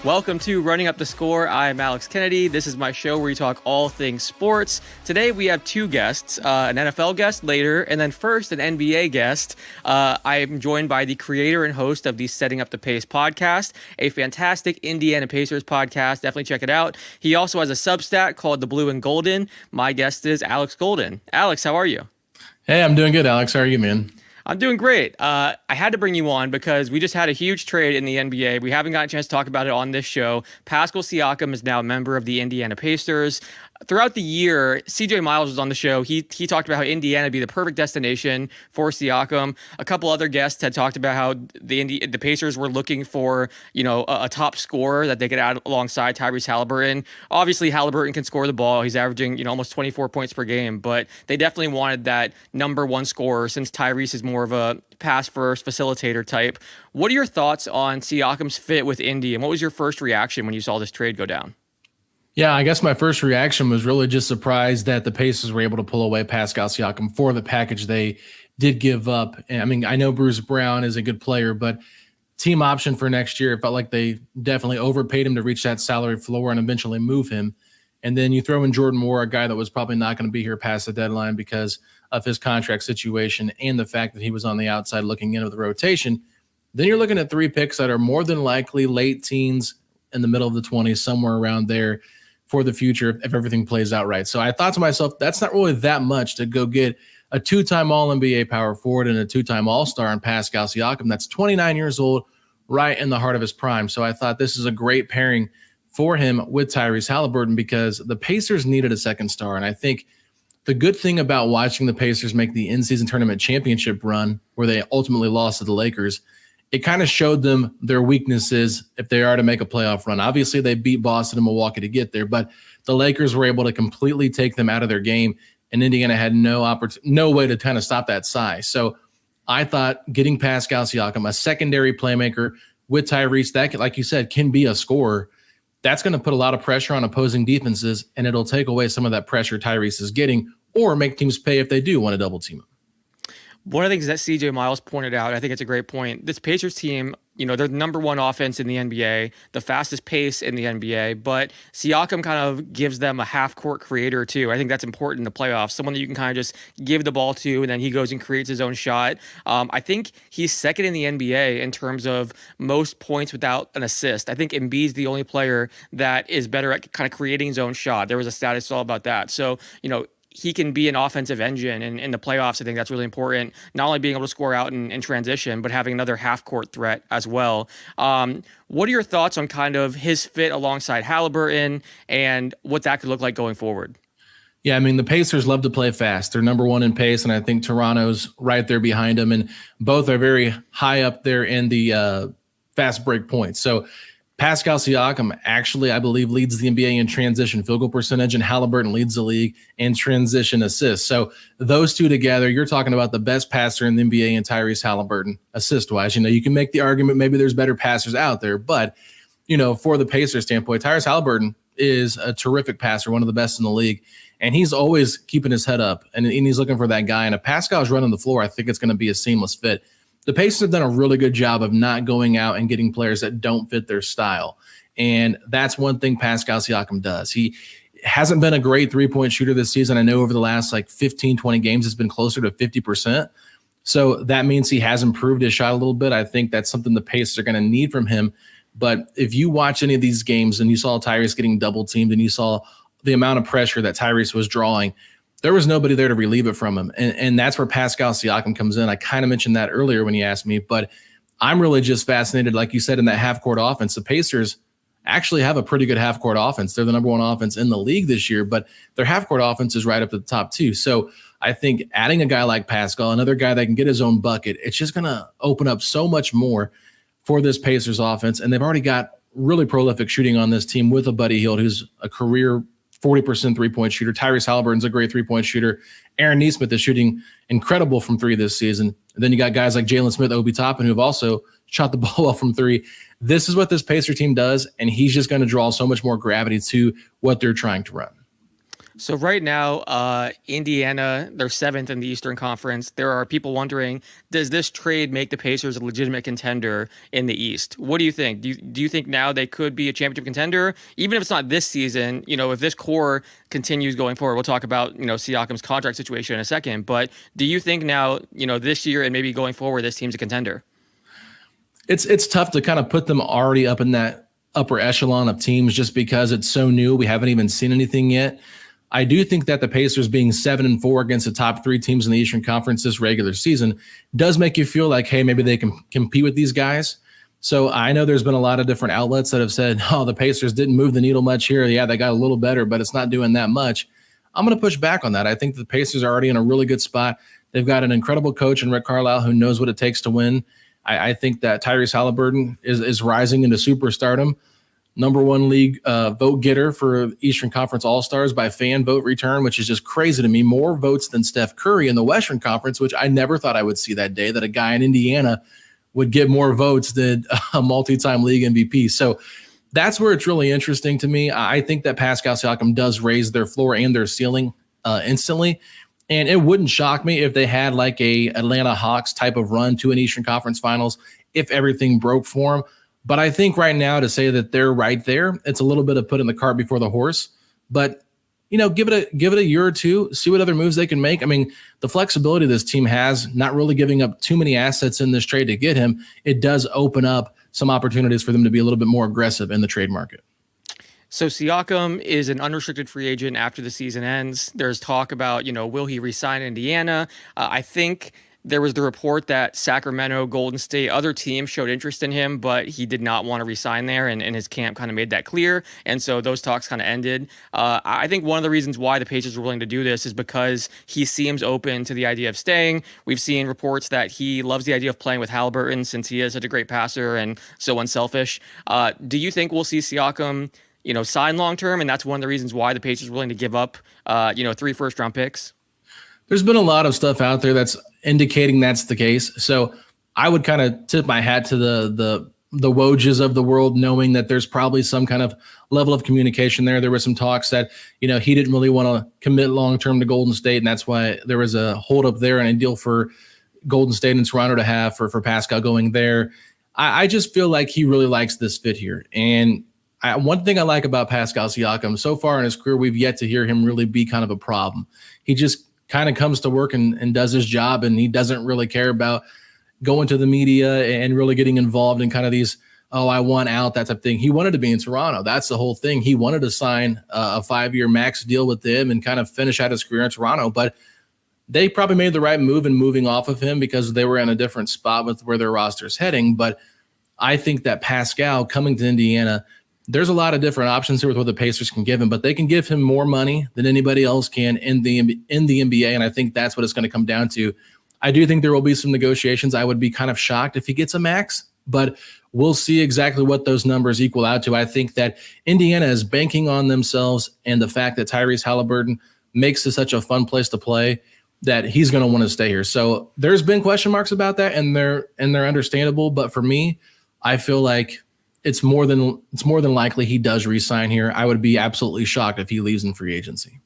Welcome to Running Up the Score. I'm Alex Kennedy. This is my show where we talk all things sports. Today we have two guests, an NFL guest later, and then first an NBA guest. I am joined by the creator and host of the Setting Up the Pace podcast, a fantastic Indiana Pacers podcast. Definitely check it out. He also has a Substack called The Blue and Golden. My guest is Alex Golden. Alex, how are you? Hey, I'm doing good, Alex. How are you, man? I'm doing great. I had to bring you on because we just had a huge trade in the NBA. We haven't gotten a chance to talk about it on this show. Pascal Siakam is now a member of the Indiana Pacers. Throughout the year, CJ Miles was on the show. He talked about how Indiana would be the perfect destination for Siakam. A couple other guests had talked about how the Pacers were looking for, a top scorer that they could add alongside Tyrese Haliburton. Obviously, Haliburton can score the ball. He's averaging, almost 24 points per game, but they definitely wanted that number one scorer since Tyrese is more of a pass-first facilitator type. What are your thoughts on Siakam's fit with Indy, and what was your first reaction when you saw this trade go down? Yeah, I guess my first reaction was really just surprised that the Pacers were able to pull away Pascal Siakam for the package they did give up. And I mean, I know Bruce Brown is a good player, but team option for next year, it felt like they definitely overpaid him to reach that salary floor and eventually move him. And then you throw in Jordan Moore, a guy that was probably not going to be here past the deadline because of his contract situation and the fact that he was on the outside looking into the rotation. Then you're looking at three picks that are more than likely late teens in the middle of the 20s, somewhere around there, for the future if everything plays out right. So I thought to myself, that's not really that much to go get a two-time All-NBA power forward and a two-time All-Star in Pascal Siakam. That's 29 years old, right in the heart of his prime. So I thought this is a great pairing for him with Tyrese Haliburton because the Pacers needed a second star. And I think the good thing about watching the Pacers make the in-season tournament championship run, where they ultimately lost to the Lakers, it kind of showed them their weaknesses if they are to make a playoff run. Obviously, they beat Boston and Milwaukee to get there, but the Lakers were able to completely take them out of their game, and Indiana had no way to kind of stop that size. So I thought getting Pascal Siakam, a secondary playmaker with Tyrese, that, like you said, can be a scorer, that's going to put a lot of pressure on opposing defenses, and it'll take away some of that pressure Tyrese is getting or make teams pay if they do want to double team him. One of the things that CJ Miles pointed out, I think it's a great point. This Pacers team, they're the number one offense in the NBA, the fastest pace in the NBA, but Siakam kind of gives them a half-court creator too. I think that's important in the playoffs, someone that you can kind of just give the ball to and then he goes and creates his own shot. I think he's second in the NBA in terms of most points without an assist. I think Embiid's the only player that is better at kind of creating his own shot. There was a stat I saw about that. So, he can be an offensive engine in the playoffs. I think that's really important. Not only being able to score out in transition, but having another half-court threat as well. What are your thoughts on kind of his fit alongside Haliburton and what that could look like going forward? Yeah, I mean, the Pacers love to play fast. They're number one in pace, and I think Toronto's right there behind them, and both are very high up there in the fast break points. So Pascal Siakam actually, I believe, leads the NBA in transition field goal percentage, and Haliburton leads the league in transition assists. So those two together, you're talking about the best passer in the NBA and Tyrese Haliburton assist-wise. You can make the argument maybe there's better passers out there, but, for the Pacers standpoint, Tyrese Haliburton is a terrific passer, one of the best in the league, and he's always keeping his head up, and he's looking for that guy. And if Pascal's running the floor, I think it's going to be a seamless fit. The Pacers have done a really good job of not going out and getting players that don't fit their style. And that's one thing Pascal Siakam does. He hasn't been a great three-point shooter this season. I know over the last 15, 20 games, it's been closer to 50%. So that means he has improved his shot a little bit. I think that's something the Pacers are going to need from him. But if you watch any of these games and you saw Tyrese getting double-teamed and you saw the amount of pressure that Tyrese was drawing, there was nobody there to relieve it from him. And that's where Pascal Siakam comes in. I kind of mentioned that earlier when you asked me, but I'm really just fascinated, like you said, in that half-court offense. The Pacers actually have a pretty good half-court offense. They're the number one offense in the league this year, but their half-court offense is right up at the top too. So I think adding a guy like Pascal, another guy that can get his own bucket, it's just going to open up so much more for this Pacers offense. And they've already got really prolific shooting on this team with a Buddy Hield, who's a career 40% three-point shooter. Tyrese Haliburton's a great three-point shooter. Aaron Nesmith is shooting incredible from three this season. And then you got guys like Jalen Smith, Obi Toppin, who have also shot the ball well from three. This is what this Pacer team does, and he's just going to draw so much more gravity to what they're trying to run. So right now, Indiana, they're seventh in the Eastern Conference. There are people wondering, does this trade make the Pacers a legitimate contender in the East? What do you think? Do you think now they could be a championship contender, even if it's not this season? If this core continues going forward, we'll talk about Siakam's contract situation in a second. But do you think now, this year and maybe going forward, this team's a contender? It's tough to kind of put them already up in that upper echelon of teams just because it's so new. We haven't even seen anything yet. I do think that the Pacers being 7-4 against the top three teams in the Eastern Conference this regular season does make you feel like, hey, maybe they can compete with these guys. So I know there's been a lot of different outlets that have said, oh, the Pacers didn't move the needle much here. Yeah, they got a little better, but it's not doing that much. I'm going to push back on that. I think the Pacers are already in a really good spot. They've got an incredible coach in Rick Carlisle who knows what it takes to win. I think that Tyrese Haliburton is rising into superstardom. Number one league vote getter for Eastern Conference All-Stars by fan vote return, which is just crazy to me. More votes than Steph Curry in the Western Conference, which I never thought I would see that day, that a guy in Indiana would get more votes than a multi-time league MVP. So that's where it's really interesting to me. I think that Pascal Siakam does raise their floor and their ceiling instantly. And it wouldn't shock me if they had like a Atlanta Hawks type of run to an Eastern Conference Finals if everything broke for them. But I think right now to say that they're right there, it's a little bit of putting the cart before the horse. But give it a year or two, see what other moves they can make. I mean, the flexibility this team has, not really giving up too many assets in this trade to get him, it does open up some opportunities for them to be a little bit more aggressive in the trade market. So Siakam is an unrestricted free agent after the season ends. There's talk about, will he resign Indiana? I think there was the report that Sacramento, Golden State, other teams showed interest in him, but he did not want to resign there, and his camp kind of made that clear. And so those talks kind of ended. I think one of the reasons why the Pacers were willing to do this is because he seems open to the idea of staying. We've seen reports that he loves the idea of playing with Haliburton since he is such a great passer and so unselfish. Do you think we'll see Siakam sign long-term, and that's one of the reasons why the Pacers are willing to give up, 3 first-round picks? There's been a lot of stuff out there that's indicating that's the case. So I would kind of tip my hat to the Wojs of the world, knowing that there's probably some kind of level of communication there. There were some talks that, he didn't really want to commit long-term to Golden State, and that's why there was a hold-up there and a deal for Golden State and Toronto to have for Pascal going there. I just feel like he really likes this fit here. And one thing I like about Pascal Siakam, so far in his career, we've yet to hear him really be kind of a problem. He just kind of comes to work and does his job, and he doesn't really care about going to the media and really getting involved in kind of these, oh, I want out, that type of thing. He wanted to be in Toronto. That's the whole thing. He wanted to sign a 5-year max deal with them and kind of finish out his career in Toronto, but they probably made the right move in moving off of him because they were in a different spot with where their roster is heading. But I think that Pascal coming to Indiana, there's a lot of different options here with what the Pacers can give him, but they can give him more money than anybody else can in the NBA, and I think that's what it's going to come down to. I do think there will be some negotiations. I would be kind of shocked if he gets a max, but we'll see exactly what those numbers equal out to. I think that Indiana is banking on themselves and the fact that Tyrese Haliburton makes this such a fun place to play that he's going to want to stay here. So there's been question marks about that, and they're understandable, but for me, I feel like it's more than likely he does re-sign here. I would be absolutely shocked if he leaves in free agency.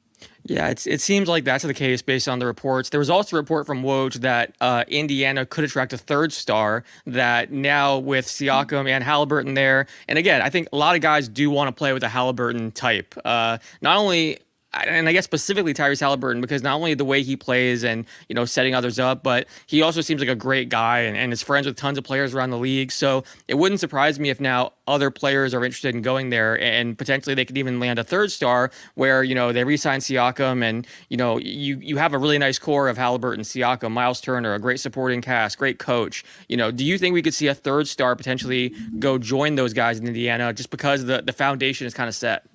Yeah, it seems like that's the case based on the reports. There was also a report from Woj that Indiana could attract a third star, that now with Siakam and Haliburton there. And again, I think a lot of guys do want to play with a Haliburton type. Not only, and I guess specifically Tyrese Haliburton, because not only the way he plays and, setting others up, but he also seems like a great guy and is friends with tons of players around the league. So it wouldn't surprise me if now other players are interested in going there, and potentially they could even land a third star where, they re-sign Siakam and, you have a really nice core of Haliburton, Siakam, Miles Turner, a great supporting cast, great coach. Do you think we could see a third star potentially go join those guys in Indiana just because the foundation is kind of set?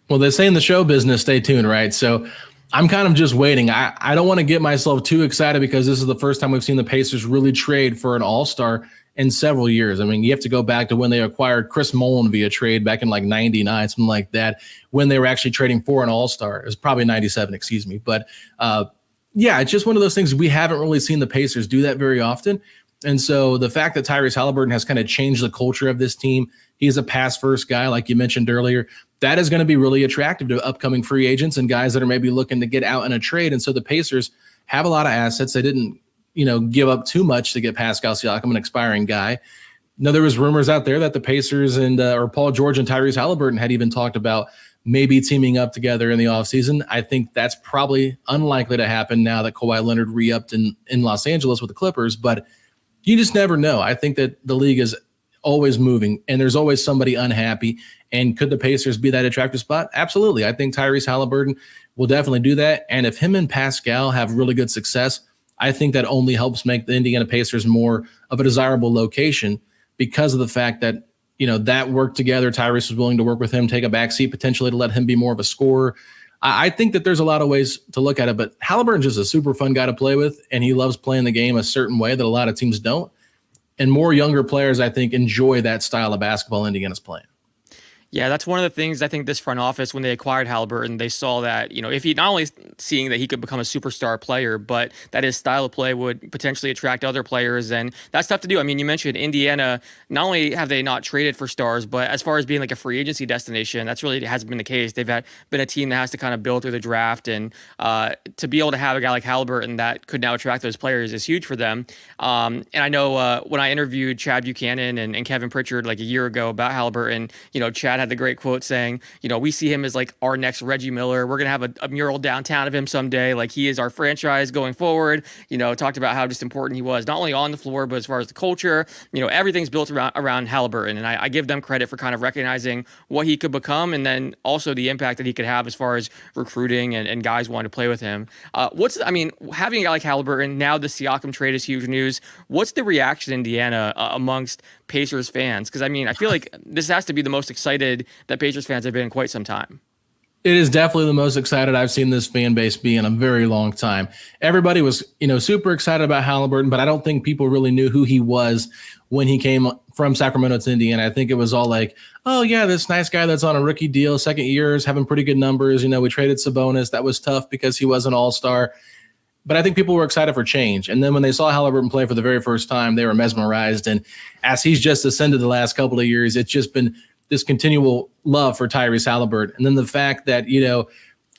Well, they say in the show business, stay tuned, right? So I'm kind of just waiting. I don't want to get myself too excited because this is the first time we've seen the Pacers really trade for an all-star in several years. I mean, you have to go back to when they acquired Chris Mullin via trade back in like 99, something like that, when they were actually trading for an all-star. It was probably 97, excuse me. But yeah, it's just one of those things. We haven't really seen the Pacers do that very often. And so the fact that Tyrese Haliburton has kind of changed the culture of this team, he's a pass-first guy, like you mentioned earlier, that is going to be really attractive to upcoming free agents and guys that are maybe looking to get out in a trade. And so the Pacers have a lot of assets. They didn't, give up too much to get Pascal Siakam, an expiring guy. There was rumors out there that the Pacers and or Paul George and Tyrese Haliburton had even talked about maybe teaming up together in the offseason. I think that's probably unlikely to happen now that Kawhi Leonard re-upped in Los Angeles with the Clippers, but you just never know. I think that the league is always moving and there's always somebody unhappy. And could the Pacers be that attractive spot? Absolutely. I think Tyrese Haliburton will definitely do that. And if him and Pascal have really good success, I think that only helps make the Indiana Pacers more of a desirable location because of the fact that, that worked together. Tyrese was willing to work with him, take a backseat potentially to let him be more of a scorer. I think that there's a lot of ways to look at it, but Haliburton's just a super fun guy to play with, and he loves playing the game a certain way that a lot of teams don't. And more younger players, I think, enjoy that style of basketball Indiana's playing. Yeah, that's one of the things I think this front office, when they acquired Haliburton, they saw that, if he not only seeing that he could become a superstar player, but that his style of play would potentially attract other players. And that's tough to do. I mean, you mentioned Indiana, not only have they not traded for stars, but as far as being like a free agency destination, that's really hasn't been the case. They've been a team that has to kind of build through the draft. And to be able to have a guy like Haliburton that could now attract those players is huge for them. And I know when I interviewed Chad Buchanan and Kevin Pritchard like a year ago about Haliburton, Chad had the great quote saying, we see him as like our next Reggie Miller. We're going to have a mural downtown of him someday. Like he is our franchise going forward. Talked about how just important he was, not only on the floor, but as far as the culture, everything's built around Haliburton. And I give them credit for kind of recognizing what he could become and then also the impact that he could have as far as recruiting and guys wanting to play with him. Having a guy like Haliburton, now the Siakam trade is huge news. What's the reaction in Indiana amongst Pacers fans? Because I feel like this has to be the most excited that Pacers fans have been in quite some time. It is definitely the most excited I've seen this fan base be in a very long time. Everybody was, super excited about Haliburton, but I don't think people really knew who he was when he came from Sacramento to Indiana. I think it was all like, oh yeah, this nice guy that's on a rookie deal, second year, is having pretty good numbers. We traded Sabonis. That was tough because he was an all-star. But I think people were excited for change. And then when they saw Haliburton play for the very first time, they were mesmerized. And as he's just ascended the last couple of years, it's just been this continual love for Tyrese Haliburton. And then the fact that,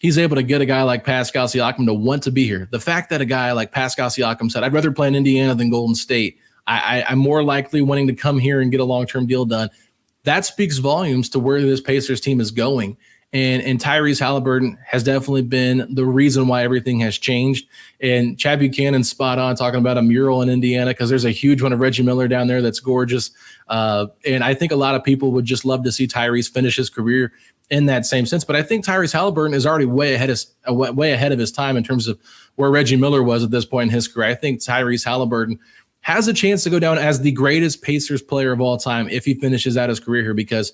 he's able to get a guy like Pascal Siakam to want to be here. The fact that a guy like Pascal Siakam said, I'd rather play in Indiana than Golden State. I'm more likely wanting to come here and get a long-term deal done. That speaks volumes to where this Pacers team is going. And Tyrese Haliburton has definitely been the reason why everything has changed. And Chad Buchanan's spot on talking about a mural in Indiana because there's a huge one of Reggie Miller down there that's gorgeous. And I think a lot of people would just love to see Tyrese finish his career in that same sense. But I think Tyrese Haliburton is already way ahead of his time in terms of where Reggie Miller was at this point in his career. I think Tyrese Haliburton has a chance to go down as the greatest Pacers player of all time if he finishes out his career here, because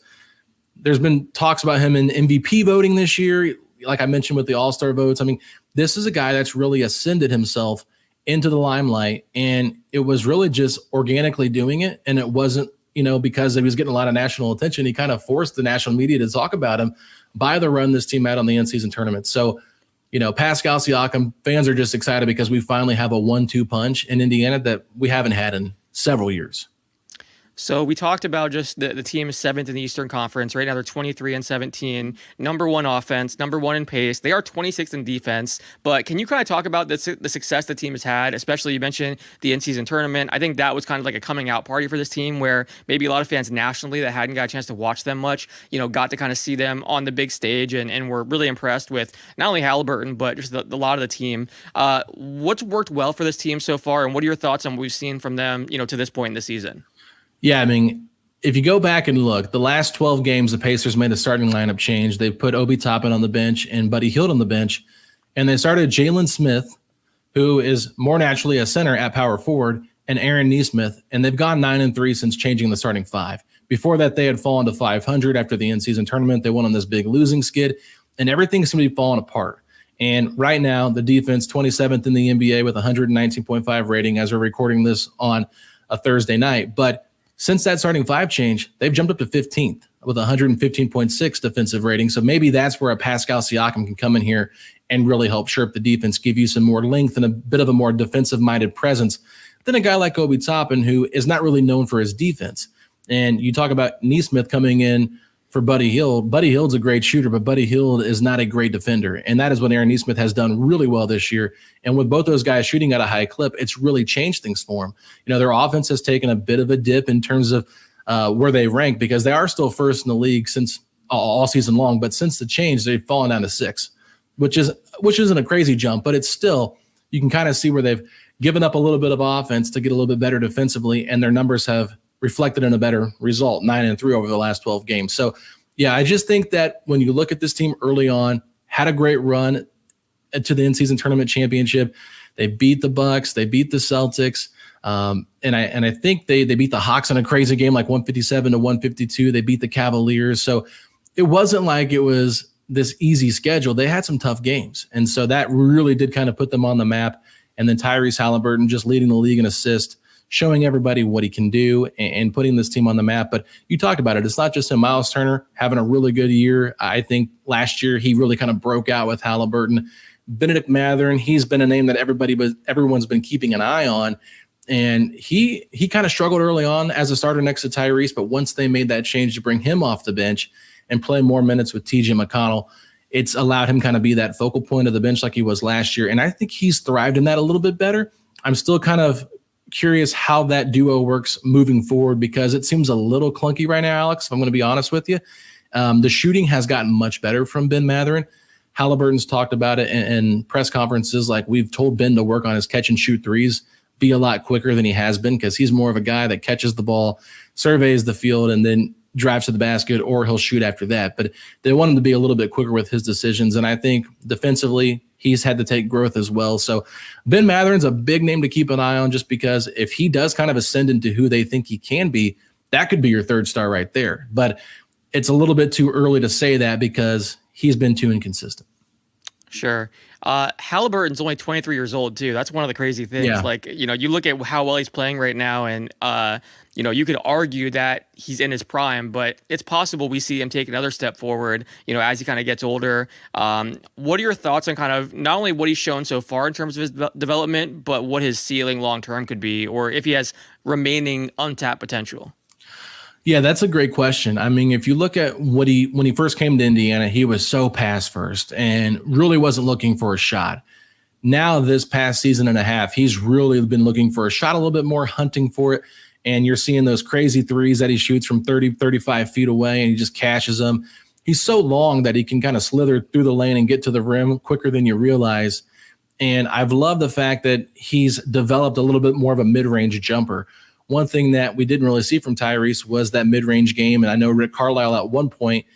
there's been talks about him in MVP voting this year, like I mentioned with the All-Star votes. This is a guy that's really ascended himself into the limelight, and it was really just organically doing it. And it wasn't, because he was getting a lot of national attention. He kind of forced the national media to talk about him by the run this team had on the in-season tournament. So, Pascal Siakam, fans are just excited because we finally have a 1-2 punch in Indiana that we haven't had in several years. So we talked about just the team is 7th in the Eastern Conference. Right now they're 23-17, number 1 offense, number 1 in pace. They are 26th in defense. But can you kind of talk about the success the team has had, especially you mentioned the in-season tournament. I think that was kind of like a coming out party for this team where maybe a lot of fans nationally that hadn't got a chance to watch them much, got to kind of see them on the big stage and were really impressed with not only Haliburton, but just the lot of the team. What's worked well for this team so far, and what are your thoughts on what we've seen from them, to this point in the season? Yeah, if you go back and look, the last 12 games, the Pacers made a starting lineup change. They put Obi Toppin on the bench and Buddy Hield on the bench, and they started Jalen Smith, who is more naturally a center at power forward, and Aaron Nesmith, and they've gone 9-3 since changing the starting 5. Before that, they had fallen to 500 after the in-season tournament. They went on this big losing skid, and everything seemed to be falling apart. And right now, the defense, 27th in the NBA with 119.5 rating as we're recording this on a Thursday night. But since that starting 5 change, they've jumped up to 15th with 115.6 defensive rating. So maybe that's where a Pascal Siakam can come in here and really help shore up the defense, give you some more length and a bit of a more defensive-minded presence than a guy like Obi Toppin, who is not really known for his defense. And you talk about Neesmith coming in for Buddy Hield. Buddy Hield's a great shooter, but Buddy Hield is not a great defender. And that is what Aaron Neesmith has done really well this year. And with both those guys shooting at a high clip, it's really changed things for them. Their offense has taken a bit of a dip in terms of where they rank, because they are still first in the league since all season long. But since the change, they've fallen down to 6, which isn't a crazy jump, but it's still, you can kind of see where they've given up a little bit of offense to get a little bit better defensively, and their numbers have reflected in a better result, 9-3 over the last 12 games. So, yeah, I just think that when you look at this team early on, had a great run to the in-season tournament championship. They beat the Bucs, they beat the Celtics, and I think they beat the Hawks in a crazy game, like 157-152. They beat the Cavaliers. So it wasn't like it was this easy schedule. They had some tough games, and so that really did kind of put them on the map. And then Tyrese Haliburton just leading the league in assists, showing everybody what he can do and putting this team on the map. But you talked about it. It's not just him. Miles Turner having a really good year. I think last year he really kind of broke out with Haliburton. Benedict Mathurin, he's been a name that everyone's been keeping an eye on. And he kind of struggled early on as a starter next to Tyrese, but once they made that change to bring him off the bench and play more minutes with TJ McConnell, it's allowed him kind of be that focal point of the bench like he was last year. And I think he's thrived in that a little bit better. I'm still kind of curious how that duo works moving forward, because it seems a little clunky right now, Alex, if I'm going to be honest with you. The shooting has gotten much better from Ben Mathurin. Halliburton's talked about it in press conferences. Like, we've told Ben to work on his catch and shoot threes, be a lot quicker than he has been, because he's more of a guy that catches the ball, surveys the field, and then drives to the basket, or he'll shoot after that. But they want him to be a little bit quicker with his decisions. And I think defensively, he's had to take growth as well. So Ben Mathurin's a big name to keep an eye on, just because if he does kind of ascend into who they think he can be, that could be your third star right there. But it's a little bit too early to say that, because he's been too inconsistent. Sure. Halliburton's only 23 years old too. That's one of the crazy things. Yeah. Like, you look at how well he's playing right now, and you could argue that he's in his prime, but it's possible we see him take another step forward, as he kind of gets older. What are your thoughts on kind of not only what he's shown so far in terms of his development, but what his ceiling long-term could be, or if he has remaining untapped potential? Yeah, that's a great question. I mean, if you look at when he first came to Indiana, he was so pass first and really wasn't looking for a shot. Now, this past season and a half, he's really been looking for a shot a little bit more, hunting for it. And you're seeing those crazy threes that he shoots from 30, 35 feet away, and he just cashes them. He's so long that he can kind of slither through the lane and get to the rim quicker than you realize. And I've loved the fact that he's developed a little bit more of a mid-range jumper. One thing that we didn't really see from Tyrese was that mid-range game. And I know Rick Carlisle at one point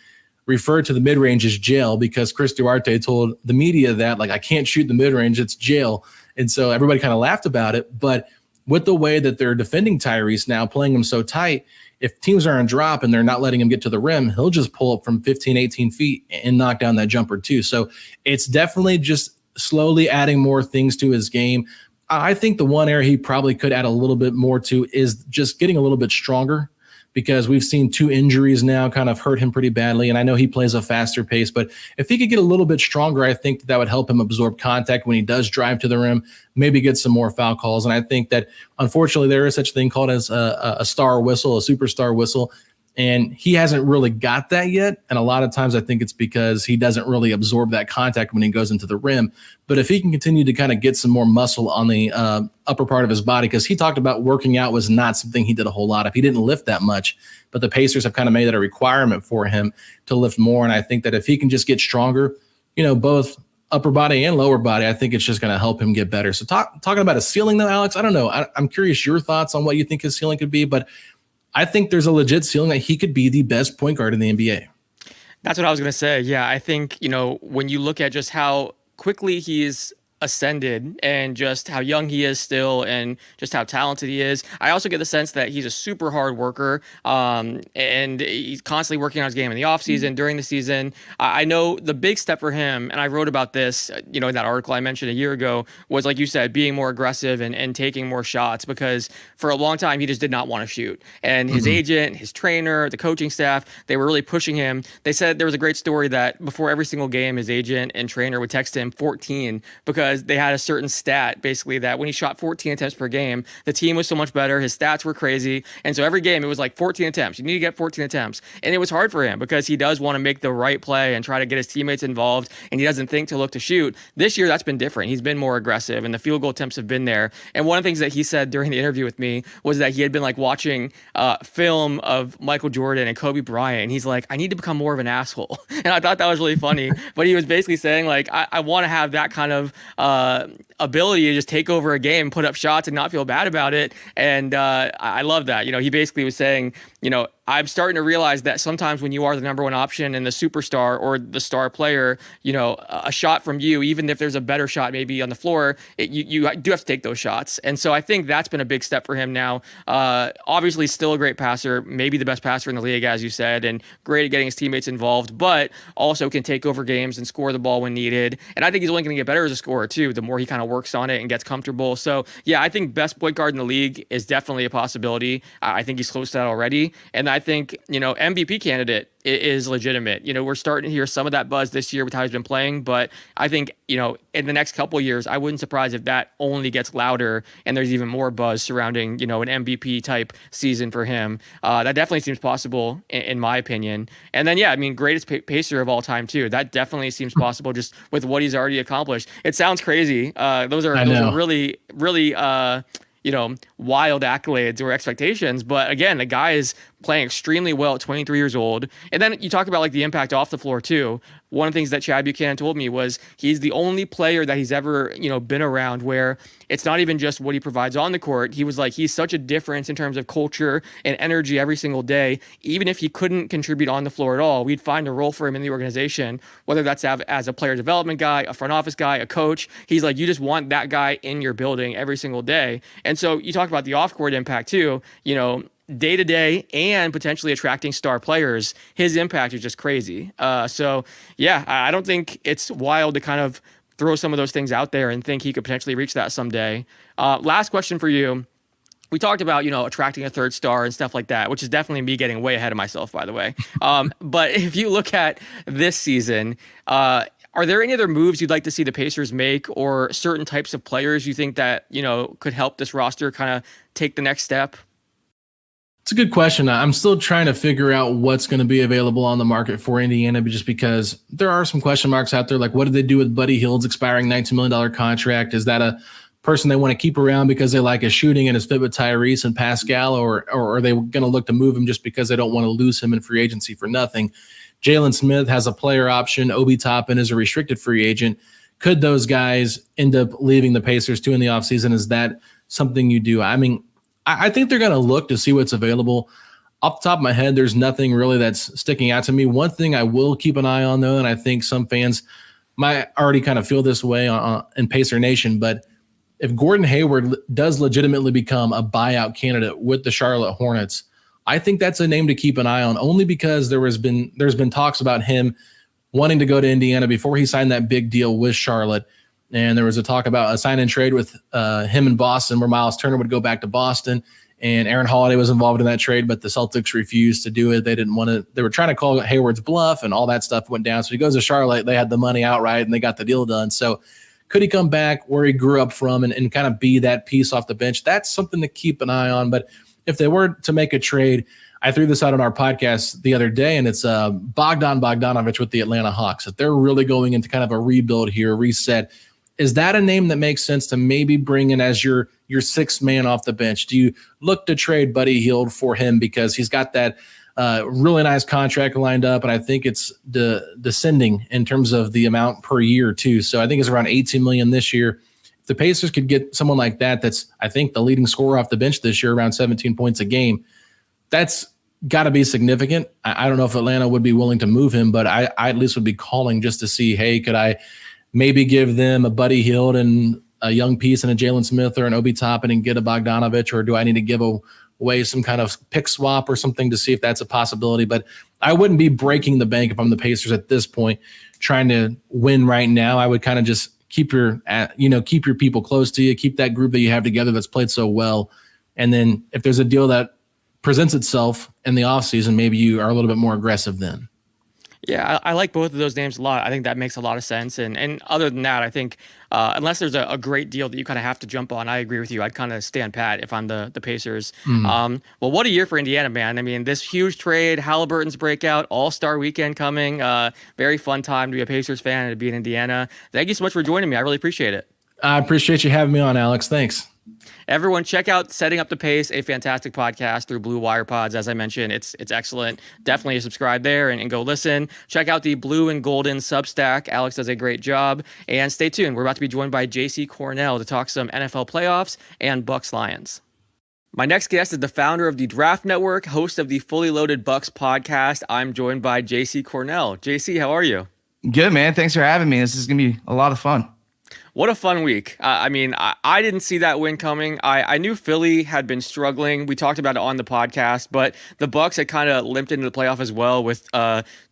referred to the mid-range as jail, because Chris Duarte told the media that, like, I can't shoot the mid-range, it's jail. And so everybody kind of laughed about it. But with the way that they're defending Tyrese now, playing him so tight, if teams are on drop and they're not letting him get to the rim, he'll just pull up from 15, 18 feet and knock down that jumper too. So it's definitely just slowly adding more things to his game. I think the one area he probably could add a little bit more to is just getting a little bit stronger, because we've seen 2 injuries now kind of hurt him pretty badly. And I know he plays a faster pace, but if he could get a little bit stronger, I think that would help him absorb contact when he does drive to the rim, maybe get some more foul calls. And I think that, unfortunately, there is such a thing called as a star whistle, a superstar whistle. And he hasn't really got that yet. And a lot of times I think it's because he doesn't really absorb that contact when he goes into the rim. But if he can continue to kind of get some more muscle on the upper part of his body, because he talked about working out was not something he did a whole lot of. He didn't lift that much, but the Pacers have kind of made that a requirement for him to lift more. And I think that if he can just get stronger, both upper body and lower body, I think it's just going to help him get better. So talking about a ceiling though, Alex, I don't know. I'm curious your thoughts on what you think his ceiling could be, but I think there's a legit ceiling that he could be the best point guard in the NBA. That's what I was going to say. Yeah, I think, when you look at just how quickly he's ascended and just how young he is still and just how talented he is, I also get the sense that he's a super hard worker, and he's constantly working on his game in the offseason, during the season. I know the big step for him, and I wrote about this, in that article I mentioned a year ago, was, like you said, being more aggressive and taking more shots, because for a long time he just did not want to shoot. And his agent, his trainer, the coaching staff, they were really pushing him. They said there was a great story that before every single game, his agent and trainer would text him 14, because because they had a certain stat, basically, that when he shot 14 attempts per game, the team was so much better. His stats were crazy. And so every game, it was like 14 attempts. You need to get 14 attempts. And it was hard for him because he does want to make the right play and try to get his teammates involved, and he doesn't think to look to shoot. This year, that's been different. He's been more aggressive, and the field goal attempts have been there. And one of the things that he said during the interview with me was that he had been like watching film of Michael Jordan and Kobe Bryant, and he's like, I need to become more of an asshole. And I thought that was really funny. But he was basically saying, like, I want to have that kind of ability to just take over a game, put up shots, and not feel bad about it. And I love that. He basically was saying, I'm starting to realize that sometimes when you are the number one option and the superstar or the star player, a shot from you, even if there's a better shot maybe on the floor, you do have to take those shots. And so I think that's been a big step for him now. Obviously, still a great passer, maybe the best passer in the league, as you said, and great at getting his teammates involved, but also can take over games and score the ball when needed. And I think he's only going to get better as a scorer too, the more he kind of works on it and gets comfortable. So yeah, I think best point guard in the league is definitely a possibility. I think he's close to that already. And I think, MVP candidate is legitimate. We're starting to hear some of that buzz this year with how he's been playing, but I think, in the next couple of years, I wouldn't surprise if that only gets louder and there's even more buzz surrounding, an MVP type season for him. That definitely seems possible in my opinion. And then, greatest pacer of all time too. That definitely seems possible just with what he's already accomplished. It sounds crazy. Those are really, really, wild accolades or expectations. But again, the guy is playing extremely well at 23 years old. And then you talk about like the impact off the floor too. One of the things that Chad Buchanan told me was he's the only player that he's ever, been around where it's not even just what he provides on the court. He was like, he's such a difference in terms of culture and energy every single day. Even if he couldn't contribute on the floor at all, we'd find a role for him in the organization, whether that's as a player development guy, a front office guy, a coach. He's like, you just want that guy in your building every single day. And so you talk about the off-court impact too, day to day and potentially attracting star players. His impact is just crazy. So yeah, I don't think it's wild to kind of throw some of those things out there and think he could potentially reach that someday. Last question for you. We talked about, attracting a third star and stuff like that, which is definitely me getting way ahead of myself, by the way. But if you look at this season, are there any other moves you'd like to see the Pacers make, or certain types of players you think that, could help this roster kind of take the next step? It's a good question. I'm still trying to figure out what's going to be available on the market for Indiana, just because there are some question marks out there. Like, what did they do with Buddy Hield's expiring $19 million contract? Is that a person they want to keep around because they like his shooting and his fit with Tyrese and Pascal, or are they going to look to move him just because they don't want to lose him in free agency for nothing? Jalen Smith has a player option. Obi Toppin is a restricted free agent. Could those guys end up leaving the Pacers too in the offseason? Is that something you do? I mean, I think they're going to look to see what's available. Off the top of my head, there's nothing really that's sticking out to me. One thing I will keep an eye on, though, and I think some fans might already kind of feel this way in Pacer Nation, but if Gordon Hayward does legitimately become a buyout candidate with the Charlotte Hornets, I think that's a name to keep an eye on, only because there's been talks about him wanting to go to Indiana before he signed that big deal with Charlotte. And there was a talk about a sign and trade with him in Boston, where Miles Turner would go back to Boston, and Aaron Holiday was involved in that trade, but the Celtics refused to do it. They didn't want to. They were trying to call Hayward's bluff, and all that stuff went down. So he goes to Charlotte. They had the money outright, and they got the deal done. So could he come back where he grew up from and kind of be that piece off the bench? That's something to keep an eye on. But if they were to make a trade, I threw this out on our podcast the other day, and it's Bogdan Bogdanović with the Atlanta Hawks. If they're really going into kind of a rebuild here, reset, is that a name that makes sense to maybe bring in as your sixth man off the bench? Do you look to trade Buddy Hield for him because he's got that really nice contract lined up, and I think it's descending in terms of the amount per year too. So I think it's around $18 million this year. If the Pacers could get someone like that, that's I think the leading scorer off the bench this year, around 17 points a game, that's got to be significant. I don't know if Atlanta would be willing to move him, but I at least would be calling just to see, hey, could I maybe give them a Buddy Hield and a young piece and a Jalen Smith or an Obi Toppin and get a Bogdanović, or do I need to give away some kind of pick swap or something to see if that's a possibility? But I wouldn't be breaking the bank if I'm the Pacers at this point, trying to win right now. I would kind of just keep your people close to you, keep that group that you have together that's played so well. And then if there's a deal that presents itself in the offseason, maybe you are a little bit more aggressive then. Yeah, I like both of those names a lot. I think that makes a lot of sense. And other than that, I think unless there's a great deal that you kind of have to jump on, I agree with you. I'd kind of stand pat if I'm the Pacers. Well, what a year for Indiana, man. I mean, this huge trade, Halliburton's breakout, All-Star weekend coming. Very fun time to be a Pacers fan and to be in Indiana. Thank you so much for joining me. I really appreciate it. I appreciate you having me on, Alex. Thanks. Everyone, check out Setting Up the Pace, a fantastic podcast through Blue Wire Pods. As I mentioned, it's excellent. Definitely subscribe there and go listen. Check out the Blue and Golden Substack. Alex does a great job. And stay tuned. We're about to be joined by JC Cornell to talk some NFL playoffs and Bucs-Lions. My next guest is the founder of the Draft Network, host of the Fully Loaded Bucs podcast. I'm joined by JC Cornell. JC, how are you? Good, man. Thanks for having me. This is going to be a lot of fun. What a fun week. I mean, I didn't see that win coming. I knew Philly had been struggling. We talked about it on the podcast, but the Bucs had kind of limped into the playoff as well with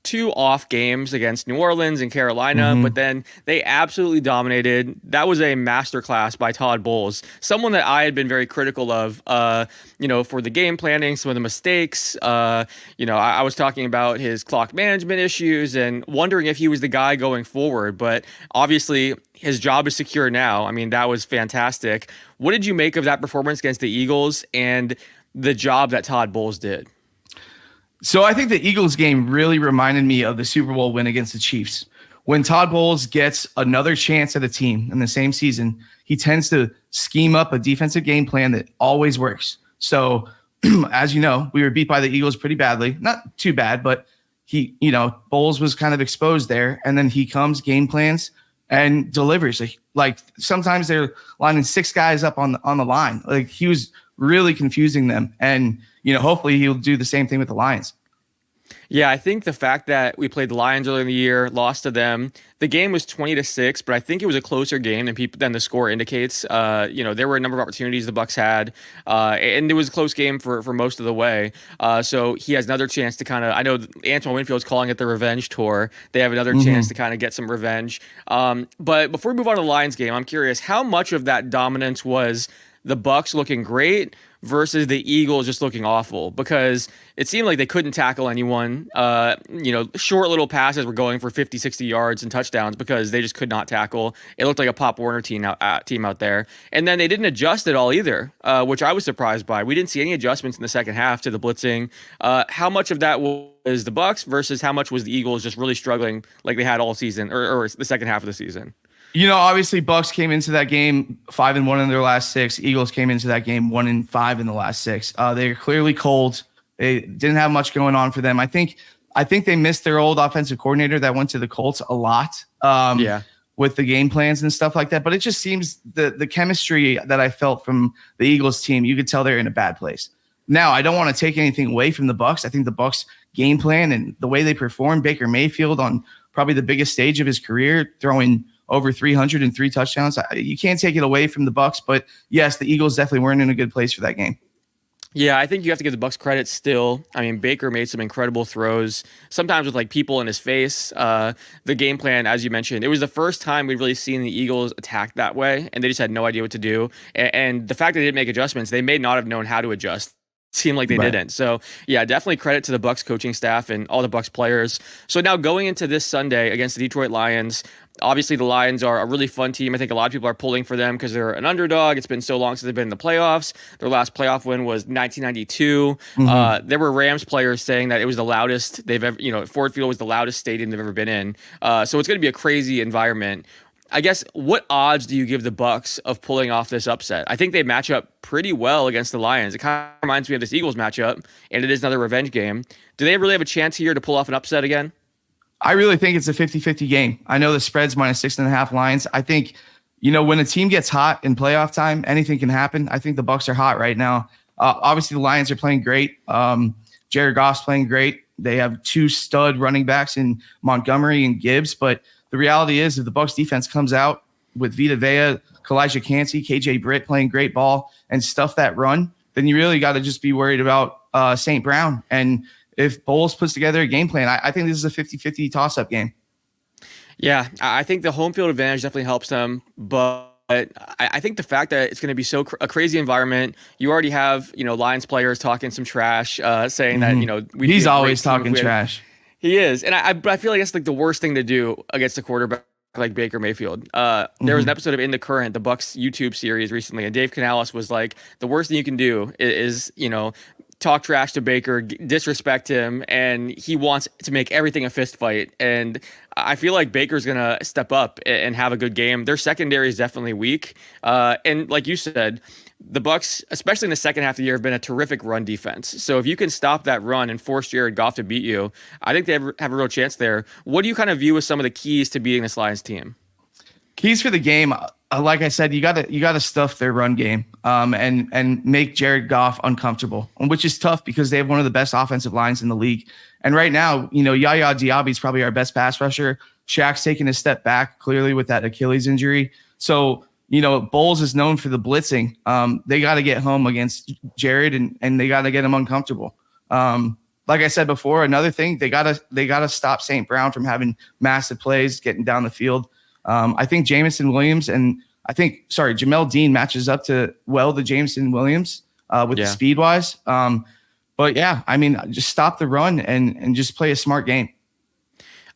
2 off games against New Orleans and Carolina, but then they absolutely dominated. That was a masterclass by Todd Bowles, someone that I had been very critical of, for the game planning, some of the mistakes. I was talking about his clock management issues and wondering if he was the guy going forward, but obviously his job is secure now. I mean, that was fantastic. What did you make of that performance against the Eagles and the job that Todd Bowles did? So I think the Eagles game really reminded me of the Super Bowl win against the Chiefs. When Todd Bowles gets another chance at a team in the same season, he tends to scheme up a defensive game plan that always works. So as you know, we were beat by the Eagles pretty badly. Not too bad, but Bowles was kind of exposed there. And then he comes, game plans, and delivers. Like sometimes they're lining 6 guys up on the line. Like he was really confusing them. And, hopefully he'll do the same thing with the Lions. Yeah, I think the fact that we played the Lions earlier in the year, lost to them, the game was 20-6, but I think it was a closer game than the score indicates. There were a number of opportunities the Bucs had, and it was a close game for most of the way. So he has another chance to kind of, I know Antoine Winfield's calling it the revenge tour. They have another chance to kind of get some revenge. But before we move on to the Lions game, I'm curious, how much of that dominance was the Bucs looking great versus the Eagles just looking awful? Because it seemed like they couldn't tackle anyone. Short little passes were going for 50, 60 yards and touchdowns because they just could not tackle. It looked like a Pop Warner team out there. And then they didn't adjust at all either, which I was surprised by. We didn't see any adjustments in the second half to the blitzing. How much of that was the Bucs versus how much was the Eagles just really struggling like they had all season or the second half of the season? Obviously Bucs came into that game 5-1 in their last 6. Eagles came into that game 1-5 in the last 6. They're clearly cold. They didn't have much going on for them. I think they missed their old offensive coordinator that went to the Colts a lot. With the game plans and stuff like that. But it just seems the chemistry that I felt from the Eagles team, you could tell they're in a bad place. Now, I don't want to take anything away from the Bucs. I think the Bucs game plan and the way they performed, Baker Mayfield on probably the biggest stage of his career, throwing over 303 touchdowns. You can't take it away from the Bucs, but yes, the Eagles definitely weren't in a good place for that game. Yeah, I think you have to give the Bucs credit still. I mean, Baker made some incredible throws, sometimes with like people in his face. The game plan, as you mentioned, it was the first time we'd really seen the Eagles attack that way, and they just had no idea what to do. And the fact that they didn't make adjustments, they may not have known how to adjust. Seemed like they didn't. So yeah, definitely credit to the Bucs coaching staff and all the Bucs players. So now going into this Sunday against the Detroit Lions, obviously the Lions are a really fun team. I think a lot of people are pulling for them because they're an underdog. It's been so long since they've been in the playoffs. Their last playoff win was 1992. There were Rams players saying that it was the loudest they've ever, Ford Field was the loudest stadium they've ever been in. So it's going to be a crazy environment. I guess, what odds do you give the Bucs of pulling off this upset? I think they match up pretty well against the Lions. It kind of reminds me of this Eagles matchup, and it is another revenge game. Do they really have a chance here to pull off an upset again? I really think it's a 50-50 game. I know the spread's -6.5 Lions. I think, when a team gets hot in playoff time, anything can happen. I think the Bucs are hot right now. Obviously, the Lions are playing great. Jared Goff's playing great. They have 2 stud running backs in Montgomery and Gibbs, but the reality is if the Bucs defense comes out with Vita Vea, Kalijah Kancey, KJ Britt playing great ball and stuff that run, then you really got to just be worried about St. Brown. And if Bowles puts together a game plan, I think this is a 50-50 toss-up game. Yeah, I think the home field advantage definitely helps them, but I think the fact that it's going to be a crazy environment, you already have, Lions players talking some trash, saying that, he's always talking trash. He is, and I feel like that's like the worst thing to do against a quarterback like Baker Mayfield. There was an episode of In the Current, the Bucs YouTube series recently, and Dave Canales was like, the worst thing you can do is talk trash to Baker, disrespect him, and he wants to make everything a fist fight. And I feel like Baker's gonna step up and have a good game. Their secondary is definitely weak, and like you said, the Bucs, especially in the second half of the year, have been a terrific run defense. So if you can stop that run and force Jared Goff to beat you, I think they have a real chance there. What do you kind of view as some of the keys to beating this Lions team? Keys for the game, like I said, you gotta stuff their run game, and make Jared Goff uncomfortable, which is tough because they have one of the best offensive lines in the league. And right now, Yaya Diaby is probably our best pass rusher. Shaq's taking a step back clearly with that Achilles injury. So Bowles is known for the blitzing. They got to get home against Jared, and they got to get him uncomfortable. Like I said before, another thing, they gotta stop St. Brown from having massive plays, getting down the field. I think Jamison Williams and Jamel Dean matches up to the Jameson Williams with the speed wise. But yeah, I mean, just stop the run and just play a smart game.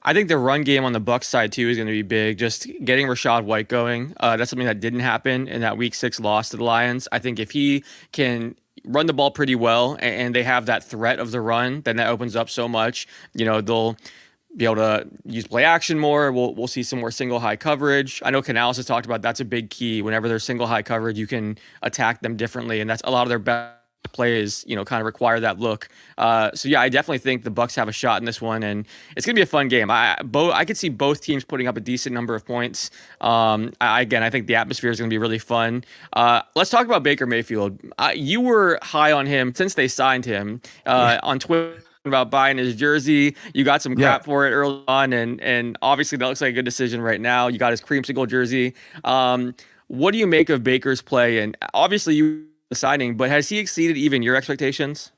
I think the run game on the Bucs side too is going to be big. Just getting Rachaad White going. That's something that didn't happen in that Week 6 loss to the Lions. I think if he can run the ball pretty well and they have that threat of the run, then that opens up so much. They'll be able to use play action more. We'll see some more single high coverage. I know Canales has talked about that's a big key. Whenever there's single high coverage, you can attack them differently, and that's a lot of their best plays, kind of require that look. So yeah, I definitely think the Bucs have a shot in this one, and it's gonna be a fun game. I could see both teams putting up a decent number of points. I think the atmosphere is gonna be really fun. Let's talk about Baker Mayfield. You were high on him since they signed him on Twitter about buying his jersey. You got some crap for it early on, and obviously that looks like a good decision right now. You got his creamsicle jersey. What do you make of Baker's play? And obviously you signing, but has he exceeded even your expectations?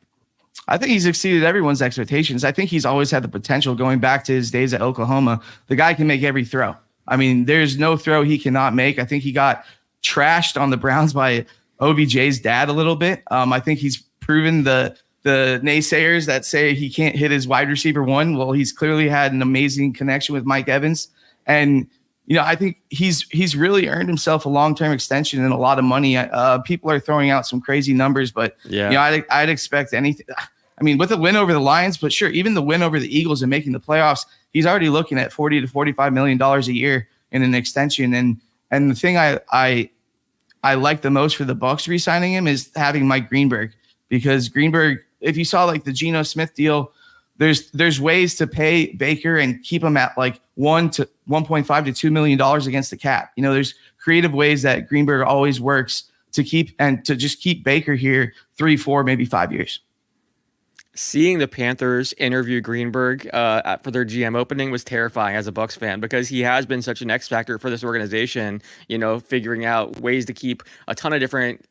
I think he's exceeded everyone's expectations. I think he's always had the potential going back to his days at Oklahoma. The guy can make every throw. I mean, there's no throw he cannot make. I think he got trashed on the Browns by OBJ's dad a little bit. I think he's proven the naysayers that say he can't hit his wide receiver one. Well, he's clearly had an amazing connection with Mike Evans. And I think he's really earned himself a long-term extension and a lot of money. People are throwing out some crazy numbers, but I'd expect anything. I mean, with a win over the Lions, but sure, even the win over the Eagles and making the playoffs, he's already looking at $40 to $45 million a year in an extension. And the thing I like the most for the Bucs re-signing him is having Mike Greenberg, because Greenberg, if you saw like the Geno Smith deal, there's ways to pay Baker and keep him at like $1 to $1.5 to $2 million against the cap. There's creative ways that Greenberg always works to keep Baker here 3, 4, maybe 5 years. Seeing the Panthers interview Greenberg for their GM opening was terrifying as a Bucs fan, because he has been such an X factor for this organization, figuring out ways to keep a ton of different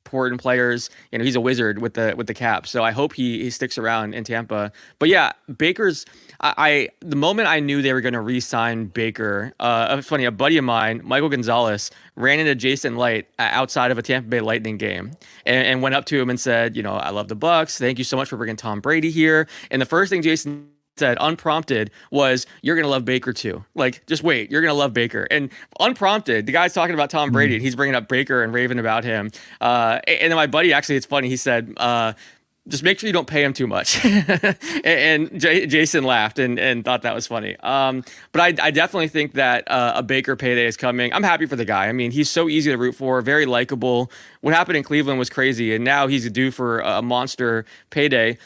important players. He's a wizard with the cap. So I hope he sticks around in Tampa. But yeah, Baker's the moment I knew they were going to re-sign Baker, it's funny, a buddy of mine, Michael Gonzalez, ran into Jason Light outside of a Tampa Bay Lightning game and went up to him and said, I love the Bucs. Thank you so much for bringing Tom Brady here. And the first thing Jason said unprompted was, you're going to love Baker too. Like, just wait, you're going to love Baker. And unprompted, the guy's talking about Tom Brady and he's bringing up Baker and raving about him. And then my buddy, actually, it's funny, he said, just make sure you don't pay him too much. and Jason laughed and thought that was funny. But I definitely think that a Baker payday is coming. I'm happy for the guy. I mean, he's so easy to root for, very likable. What happened in Cleveland was crazy, and now he's due for a monster payday.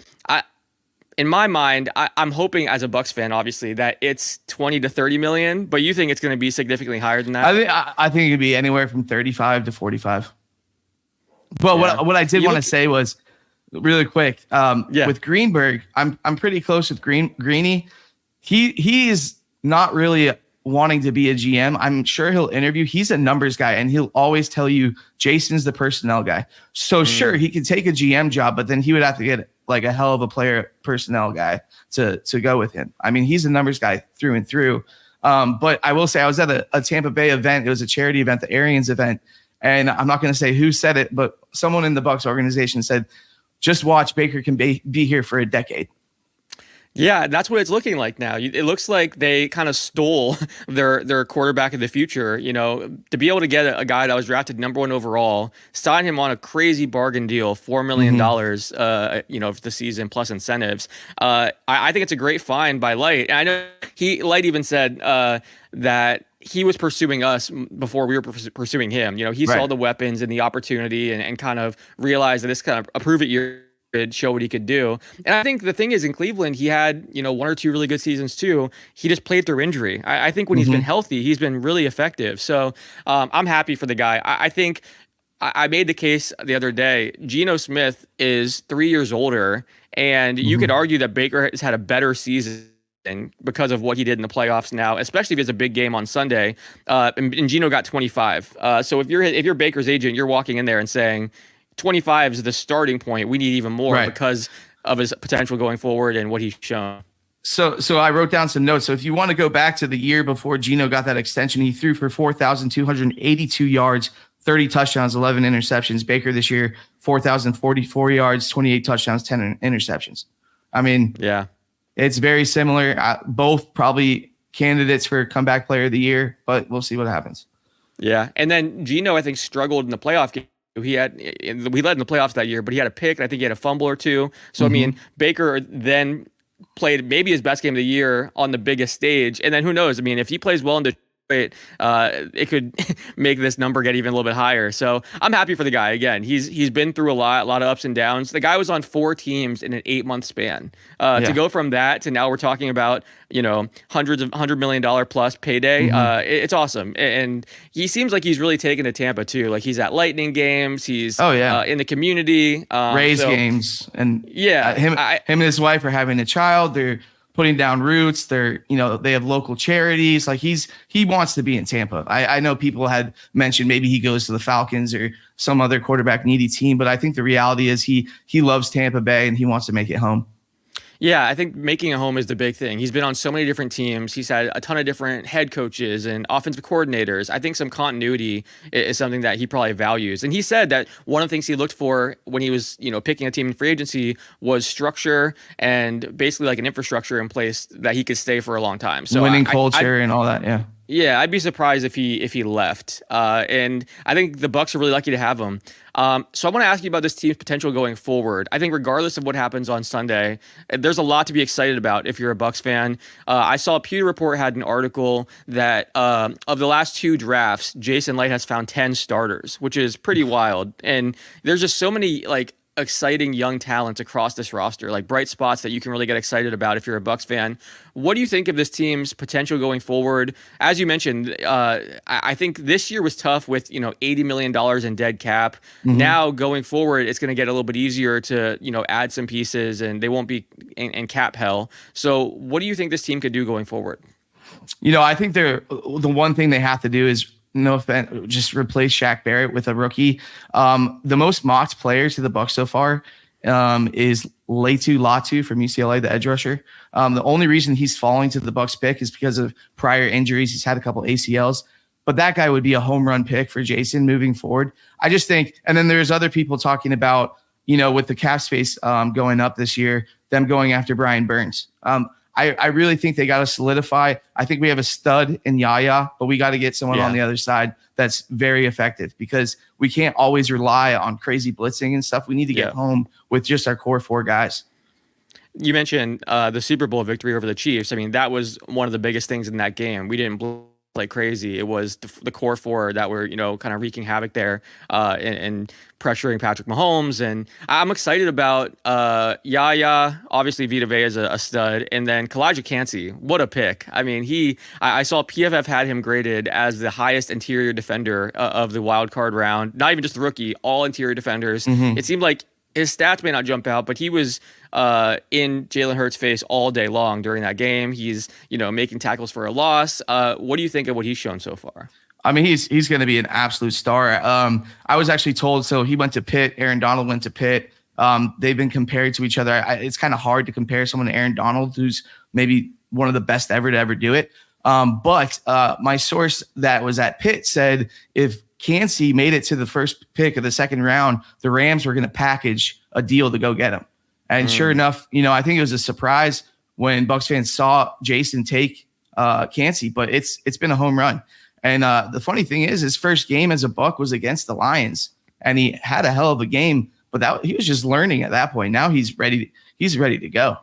In my mind, I'm hoping as a Bucs fan, obviously, that it's 20 to 30 million, but you think it's going to be significantly higher than that? I think it'd be anywhere from 35 to 45. But what I did want to say was, really quick, with Greenberg, I'm pretty close with Greeny. He is not really wanting to be a GM. I'm sure he'll interview. He's a numbers guy, and he'll always tell you Jason's the personnel guy. So sure, he could take a GM job, but then he would have to get like a hell of a player personnel guy to go with him. I mean, he's a numbers guy through and through. But I will say, I was at a Tampa Bay event. It was a charity event, the Arians event. And I'm not going to say who said it, but someone in the Bucs organization said, just watch, Baker can be here for a decade. Yeah, that's what it's looking like now. It looks like they kind of stole their quarterback of the future. To be able to get a guy that was drafted number one overall, sign him on a crazy bargain deal, $4 million, for the season plus incentives. I think it's a great find by Light. And I know Light even said that he was pursuing us before we were pursuing him. He saw the weapons and the opportunity and kind of realized that this kind of a prove it year could show what he could do. And I think the thing is, in Cleveland, he had, one or two really good seasons too. He just played through injury. I think when he's been healthy, he's been really effective. So I'm happy for the guy. I think I made the case the other day. Geno Smith is 3 years older, and you could argue that Baker has had a better season because of what he did in the playoffs now, especially if it's a big game on Sunday. And Geno got 25. So if you're Baker's agent, you're walking in there and saying, 25 is the starting point. We need even more because of his potential going forward and what he's shown. So I wrote down some notes. So if you want to go back to the year before Geno got that extension, he threw for 4,282 yards, 30 touchdowns, 11 interceptions. Baker this year, 4,044 yards, 28 touchdowns, 10 interceptions. I mean, yeah, it's very similar. Both probably candidates for comeback player of the year, but we'll see what happens. Yeah. And then Geno, I think, struggled in the playoff game. We led in the playoffs that year, but he had a pick. And I think he had a fumble or two. So, I mean, Baker then played maybe his best game of the year on the biggest stage. And then who knows? I mean, if he plays well in Detroit, it could make this number get even a little bit higher. So I'm happy for the guy. Again, he's been through a lot of ups and downs. The guy was on 4 teams in an 8-month span. To go from that to now we're talking about, $100 million plus payday. It's awesome. And he seems like he's really taken to Tampa too. Like he's at Lightning games. He's in the community. Rays games. And him and his wife are having a child. They're putting down roots. They have local charities. Like he wants to be in Tampa. I know people had mentioned maybe he goes to the Falcons or some other quarterback needy team, but I think the reality is he loves Tampa Bay and he wants to make it home. Yeah, I think making a home is the big thing. He's been on so many different teams. He's had a ton of different head coaches and offensive coordinators. I think some continuity is something that he probably values. And he said that one of the things he looked for when he was, picking a team in free agency was structure and basically like an infrastructure in place that he could stay for a long time. So winning culture and all that, yeah. Yeah, I'd be surprised if he left. And I think the Bucs are really lucky to have him. So I want to ask you about this team's potential going forward. I think regardless of what happens on Sunday, there's a lot to be excited about if you're a Bucs fan. I saw Pewter Report had an article that of the last 2 drafts, Jason Light has found 10 starters, which is pretty wild. And there's just so many exciting young talents across this roster, like bright spots that you can really get excited about if you're a Bucs fan. What do you think of this team's potential going forward? As you mentioned, I think this year was tough with $80 million in dead cap. Now going forward, it's going to get a little bit easier to add some pieces, and they won't be in cap hell. So what do you think this team could do going forward? I think the one thing they have to do is no offense, just replace Shaq Barrett with a rookie. The most mocked player to the Bucs so far is Latu Latu from UCLA, the edge rusher. The only reason he's falling to the Bucs pick is because of prior injuries. He's had a couple ACLs, but that guy would be a home run pick for Jason moving forward. I just think, and then there's other people talking about, with the cap space going up this year, them going after Brian Burns. I really think they got to solidify. I think we have a stud in Yaya, but we got to get someone on the other side that's very effective because we can't always rely on crazy blitzing and stuff. We need to get home with just our core 4 guys. You mentioned the Super Bowl victory over the Chiefs. I mean, that was one of the biggest things in that game. We didn't play crazy. It was the core 4 that were, kind of wreaking havoc there and pressuring Patrick Mahomes. And I'm excited about Yaya. Obviously, Vita Vea is a stud. And then Kalijah Kancey, what a pick. I mean, I saw PFF had him graded as the highest interior defender of the wild card round. Not even just the rookie, all interior defenders. It seemed like his stats may not jump out, but he was in Jalen Hurts' face all day long during that game. He's, making tackles for a loss. What do you think of what he's shown so far? I mean, he's going to be an absolute star. I was actually told, so he went to Pitt. Aaron Donald went to Pitt. They've been compared to each other. It's kind of hard to compare someone to Aaron Donald, who's maybe one of the best ever to ever do it. But my source that was at Pitt said if Kancey made it to the first pick of the second round, the Rams were going to package a deal to go get him. And sure enough, I think it was a surprise. when Bucs fans saw Jason take Kancey, but it's been a home run. And the funny thing is, his first game as a Buck was against the Lions, and he had a hell of a game. But he was just learning at that point. Now he's ready. He's ready to go.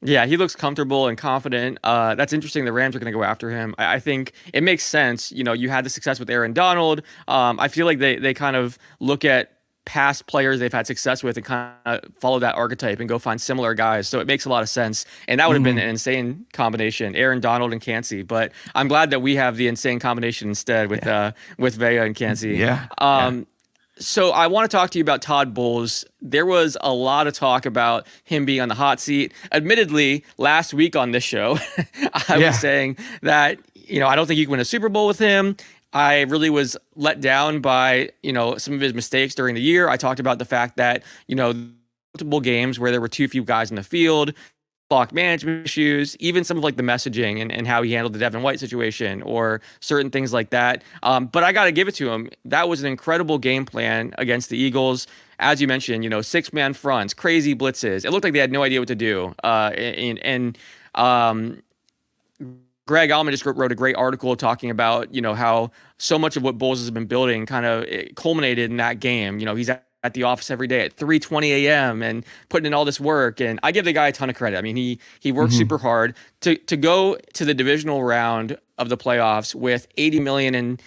Yeah, he looks comfortable and confident. That's interesting. The Rams are going to go after him. I think it makes sense. You had the success with Aaron Donald. I feel like they kind of look at past players they've had success with and kind of follow that archetype and go find similar guys. So it makes a lot of sense. And that would have been an insane combination, Aaron Donald and Kancey. But I'm glad that we have the insane combination instead with Vea and Kancey. Yeah. So I want to talk to you about Todd Bowles. There was a lot of talk about him being on the hot seat. Admittedly, last week on this show, I was saying that, I don't think you can win a Super Bowl with him. I really was let down by, some of his mistakes during the year. I talked about the fact that, multiple games where there were too few guys in the field, clock management issues, even some of like the messaging and how he handled the Devin White situation or certain things like that. But I got to give it to him. That was an incredible game plan against the Eagles. As you mentioned, 6-man fronts, crazy blitzes. It looked like they had no idea what to do. Greg Allman just wrote a great article talking about, how so much of what Bowles has been building kind of culminated in that game. He's at the office every day at 3:20 a.m. and putting in all this work. And I give the guy a ton of credit. I mean, he worked super hard to go to the divisional round of the playoffs with $80 million in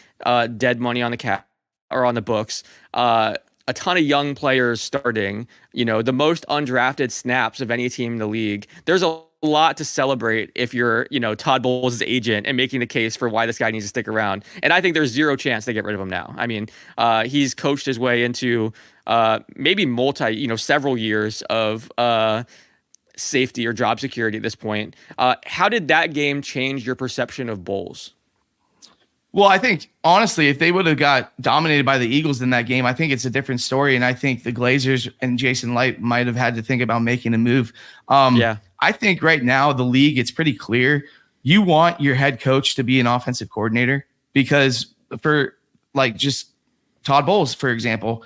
dead money on the cap or on the books. A ton of young players starting, the most undrafted snaps of any team in the league. There's a lot to celebrate if you're, Todd Bowles' agent and making the case for why this guy needs to stick around. And I think there's zero chance they get rid of him now. I mean, he's coached his way into maybe several years of safety or job security at this point. How did that game change your perception of Bowles? Well, I think, honestly, if they would have got dominated by the Eagles in that game, I think it's a different story. And I think the Glazers and Jason Light might have had to think about making a move. I think right now the league, it's pretty clear. You want your head coach to be an offensive coordinator because for just Todd Bowles, for example,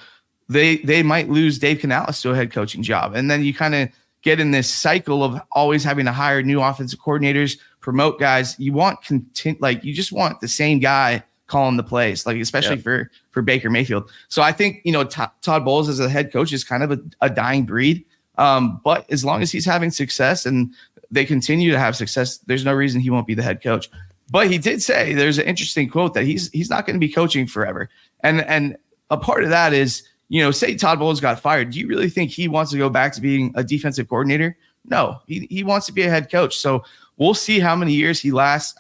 they might lose Dave Canales to a head coaching job. And then you kind of get in this cycle of always having to hire new offensive coordinators, promote guys. You want you just want the same guy calling the plays, especially for Baker Mayfield. So I think, Todd Bowles as a head coach is kind of a dying breed. But as long as he's having success and they continue to have success, there's no reason he won't be the head coach. But he did say, there's an interesting quote that he's not going to be coaching forever. And a part of that is, say Todd Bowles got fired. Do you really think he wants to go back to being a defensive coordinator? No, he wants to be a head coach. So we'll see how many years he lasts.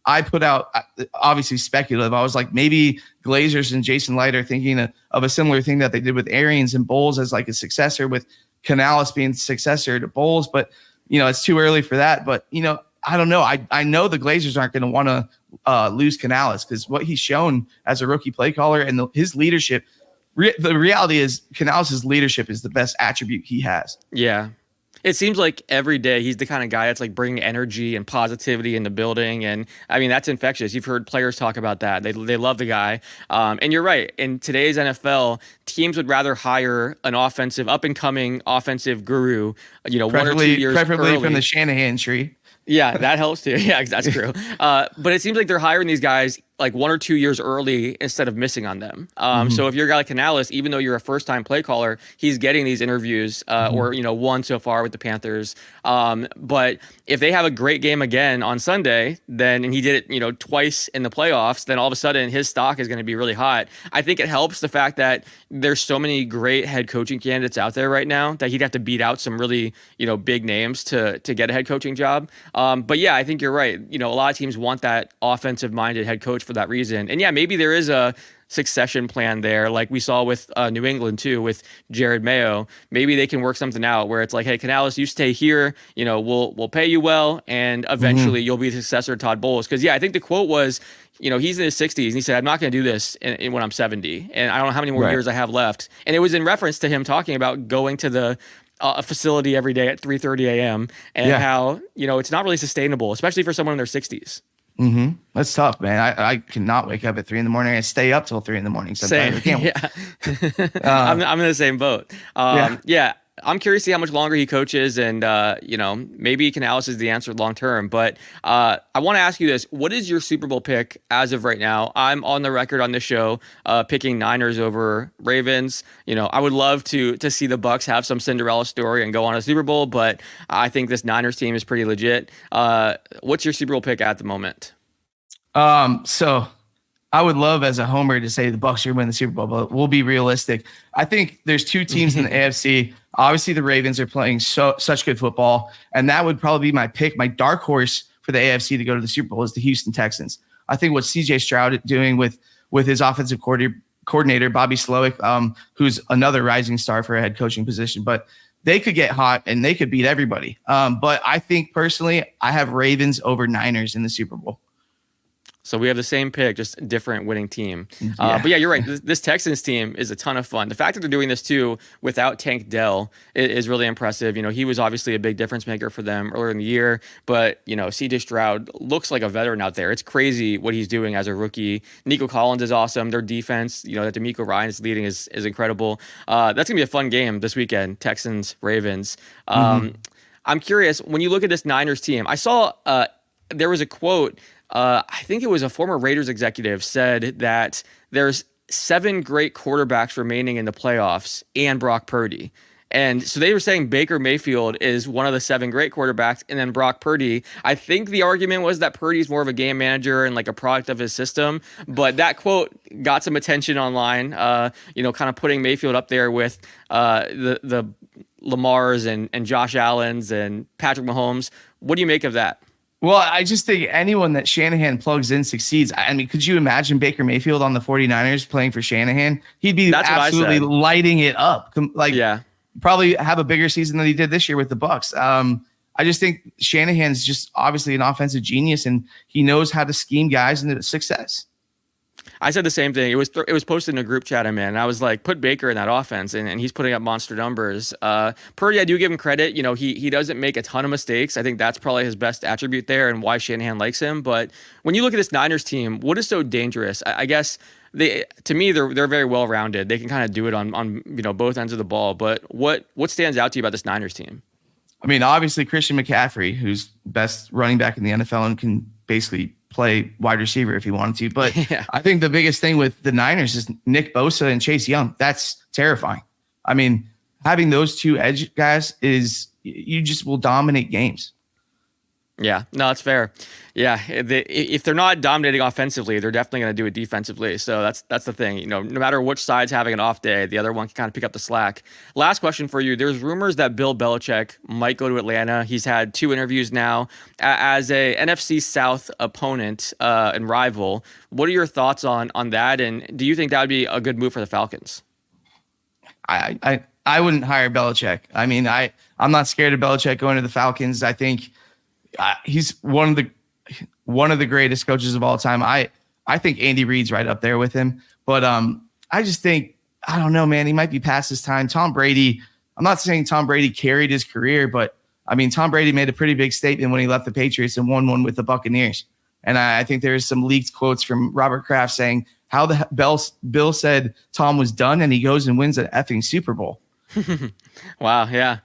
I put out, obviously speculative. I was like, maybe Glazers and Jason Light are thinking of a similar thing that they did with Arians and Bowles as like a successor, with Canales being successor to Bowles. But, it's too early for that. But, I don't know. I know the Glazers aren't going to want to lose Canales because what he's shown as a rookie play caller and his leadership, the reality is Canales' leadership is the best attribute he has. Yeah. It seems like every day he's the kind of guy that's like bringing energy and positivity in the building. And I mean, that's infectious. You've heard players talk about that. They love the guy. And you're right. In today's NFL, teams would rather hire an up and coming offensive guru, 1 or 2 years preferably early. From the Shanahan tree. Yeah, that helps too. Yeah, that's true. But it seems like they're hiring these guys like 1 or 2 years early instead of missing on them. So if you're a guy like Canales, even though you're a first-time play caller, he's getting these interviews or, one so far with the Panthers. But if they have a great game again on Sunday, and he did it, twice in the playoffs, then all of a sudden his stock is going to be really hot. I think it helps the fact that there's so many great head coaching candidates out there right now that he'd have to beat out some really, big names to get a head coaching job. But yeah, I think you're right. A lot of teams want that offensive-minded head coach for that reason. And yeah, maybe there is a succession plan there, like we saw with New England too, with Jared Mayo. Maybe they can work something out where it's like, hey, Canales, you stay here, we'll pay you well, and eventually you'll be the successor to Todd Bowles. Because yeah, I think the quote was, he's in his 60s, and he said, I'm not going to do this when I'm 70, and I don't know how many more years I have left. And it was in reference to him talking about going to the a facility every day at 3:30 a.m. and how, it's not really sustainable, especially for someone in their 60s. That's tough, man. I cannot wake up at 3 a.m. I stay up till 3 a.m. sometimes. Same. I can't. Yeah. I'm in the same boat. Yeah. I'm curious to see how much longer he coaches, and maybe Canales is the answer long term. But I want to ask you this: what is your Super Bowl pick as of right now? I'm on the record on this show picking Niners over Ravens. I would love to see the Bucs have some Cinderella story and go on a Super Bowl, but I think this Niners team is pretty legit. What's your Super Bowl pick at the moment? So I would love as a homer to say the Bucs are winning the Super Bowl, but we'll be realistic. I think there's two teams in the AFC. Obviously, the Ravens are playing such good football, and that would probably be my pick. My dark horse for the AFC to go to the Super Bowl is the Houston Texans. I think what CJ Stroud is doing with his offensive coordinator, Bobby Slowick, who's another rising star for a head coaching position, but they could get hot and they could beat everybody. But I think personally, I have Ravens over Niners in the Super Bowl. So we have the same pick, just a different winning team. Yeah. But yeah, you're right. This Texans team is a ton of fun. The fact that they're doing this too without Tank Dell is really impressive. He was obviously a big difference maker for them earlier in the year, but CJ Stroud looks like a veteran out there. It's crazy what he's doing as a rookie. Nico Collins is awesome. Their defense, that DeMeco Ryan is leading is incredible. That's gonna be a fun game this weekend. Texans, Ravens. I'm curious, when you look at this Niners team, I saw there was a quote. I think it was a former Raiders executive said that there's 7 great quarterbacks remaining in the playoffs and Brock Purdy. And so they were saying Baker Mayfield is one of the 7 great quarterbacks, and then Brock Purdy. I think the argument was that Purdy's more of a game manager and like a product of his system. But that quote got some attention online, kind of putting Mayfield up there with the Lamars and Josh Allens and Patrick Mahomes. What do you make of that? Well, I just think anyone that Shanahan plugs in succeeds. I mean, could you imagine Baker Mayfield on the 49ers playing for Shanahan? He'd be absolutely lighting it up. Probably have a bigger season than he did this year with the Bucs. I just think Shanahan's just obviously an offensive genius, and he knows how to scheme guys into success. I said the same thing. It was posted in a group chat I'm in. And I was like, put Baker in that offense, and he's putting up monster numbers. Purdy, I do give him credit. He doesn't make a ton of mistakes. I think that's probably his best attribute there and why Shanahan likes him. But when you look at this Niners team, what is so dangerous? I guess to me they're very well rounded. They can kind of do it on both ends of the ball. But what stands out to you about this Niners team? I mean, obviously Christian McCaffrey, who's best running back in the NFL and can basically play wide receiver if he wanted to. But yeah. I think the biggest thing with the Niners is Nick Bosa and Chase Young. That's terrifying. I mean, having those two edge guys you just will dominate games. Yeah, no, it's fair. Yeah, if they're not dominating offensively, they're definitely going to do it defensively. So that's the thing. No matter which side's having an off day, the other one can kind of pick up the slack. Last question for you. There's rumors that Bill Belichick might go to Atlanta. He's had 2 interviews now as a NFC South opponent and rival. What are your thoughts on that? And do you think that would be a good move for the Falcons? I wouldn't hire Belichick. I mean, I'm not scared of Belichick going to the Falcons. I think he's one of the greatest coaches of all time. I think Andy Reid's right up there with him, but I just think, I don't know, man, he might be past his time. Tom Brady, I'm not saying Tom Brady carried his career, but I mean, Tom Brady made a pretty big statement when he left the Patriots and won one with the Buccaneers. And I think there's some leaked quotes from Robert Kraft saying how Bill said Tom was done, and he goes and wins an effing Super Bowl. Wow. Yeah.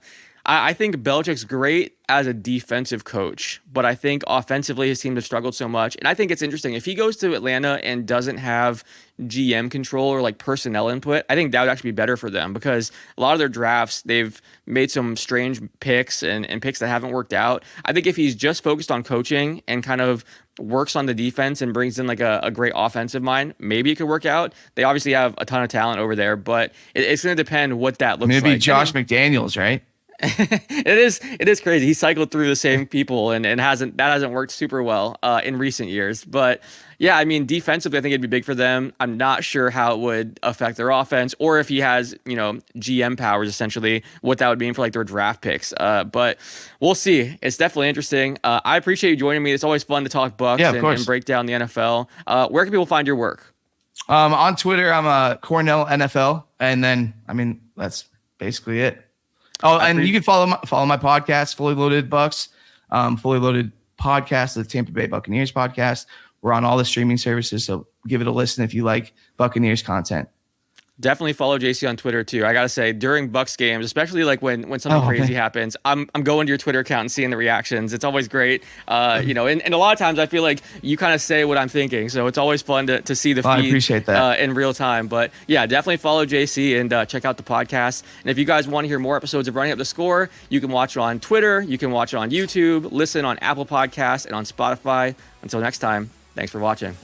I think Belichick's great as a defensive coach, but I think offensively his team has struggled so much. And I think it's interesting. If he goes to Atlanta and doesn't have GM control or like personnel input, I think that would actually be better for them, because a lot of their drafts, they've made some strange picks and picks that haven't worked out. I think if he's just focused on coaching and kind of works on the defense and brings in like a great offensive mind, maybe it could work out. They obviously have a ton of talent over there, but it's going to depend what that looks like. Maybe Josh McDaniels, right? It is crazy. He cycled through the same people and hasn't worked super well in recent years. But yeah, I mean, defensively, I think it'd be big for them. I'm not sure how it would affect their offense, or if he has, GM powers, essentially, what that would mean for like their draft picks. But we'll see. It's definitely interesting. I appreciate you joining me. It's always fun to talk Bucs and break down the NFL. Where can people find your work? On Twitter, I'm a Cornell NFL, and then that's basically it. Oh, and you can follow my podcast, Fully Loaded Bucs, Fully Loaded Podcast, the Tampa Bay Buccaneers podcast. We're on all the streaming services, so give it a listen if you like Buccaneers content. Definitely follow JC on Twitter too. I gotta say, during Bucks games, especially like when something crazy happens, I'm going to your Twitter account and seeing the reactions. It's always great. And a lot of times I feel like you kind of say what I'm thinking, so it's always fun to see the feed. I appreciate that. In real time. But yeah, definitely follow JC and check out the podcast. And if you guys want to hear more episodes of Running Up the Score, you can watch it on Twitter, you can watch it on YouTube, listen on Apple Podcasts and on Spotify. Until next time, thanks for watching.